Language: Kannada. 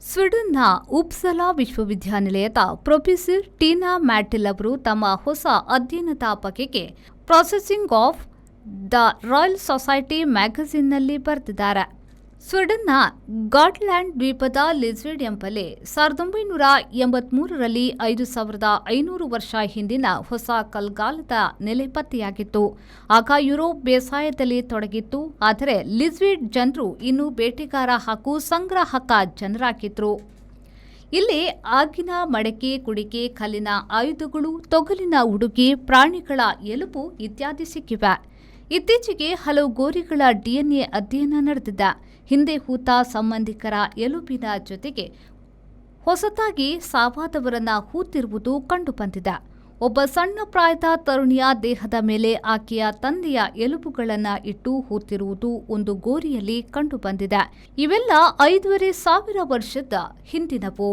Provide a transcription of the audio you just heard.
ಸ್ವೀಡನ್ನ ಉಪ್ಸಲಾ ವಿಶ್ವವಿದ್ಯಾನಿಲಯದ ಪ್ರೊಫೆಸರ್ ಟೀನಾ ಮ್ಯಾಟಿಲ್ ಅವರು ತಮ್ಮ ಹೊಸ ಅಧ್ಯಯನದ ಬಗೆಗೆ processing of the Royal Society ಮ್ಯಾಗಜಿನ್ನಲ್ಲಿ ಬರೆದಿದ್ದಾರೆ. ಸ್ವೀಡನ್ನ ಗಾಟ್ಲ್ಯಾಂಡ್ ದ್ವೀಪದ ಲಿಸ್ವೆಡ್ ಎಂಬಲ್ಲಿ 1983ರಲ್ಲಿ 5500 ವರ್ಷ ಹಿಂದಿನ ಹೊಸ ಕಲ್ಗಾಲದ ನೆಲೆ ಪತ್ತೆಯಾಗಿತ್ತು. ಆಗ ಯುರೋಪ್ ಬೇಸಾಯದಲ್ಲಿ ತೊಡಗಿತ್ತು. ಆದರೆ ಲಿಸ್ವೆಡ್ ಜನರು ಇನ್ನೂ ಬೇಟೆಗಾರ ಹಾಗೂ ಸಂಗ್ರಾಹಕ ಜನರಾಗಿದ್ರು. ಇಲ್ಲಿ ಆಗಿನ ಮಡಕೆ, ಕುಡಿಕೆ, ಕಲ್ಲಿನ ಆಯುಧಗಳು, ತೊಗಲಿನ ಉಡುಗೆ, ಪ್ರಾಣಿಗಳ ಎಲುಬು ಇತ್ಯಾದಿ ಸಿಕ್ಕಿವೆ. ಇತ್ತೀಚೆಗೆ ಹಲವು ಗೋರಿಗಳ DNA ಅಧ್ಯಯನ ನಡೆದಿದೆ. ಹಿಂದೆ ಹೂತ ಸಂಬಂಧಿಕರ ಎಲುಬಿನ ಜೊತೆಗೆ ಹೊಸತಾಗಿ ಸಾವಾದವರನ್ನ ಹೂತಿರುವುದು ಕಂಡುಬಂದಿದೆ. ಒಬ್ಬ ಸಣ್ಣ ಪ್ರಾಯದ ತರುಣಿಯ ದೇಹದ ಮೇಲೆ ಆಕೆಯ ತಂದೆಯ ಎಲುಬುಗಳನ್ನು ಇಟ್ಟು ಹೂತಿರುವುದು ಒಂದು ಗೋರಿಯಲ್ಲಿ ಕಂಡುಬಂದಿದೆ. ಇವೆಲ್ಲ 5500 ವರ್ಷದ ಹಿಂದಿನವು.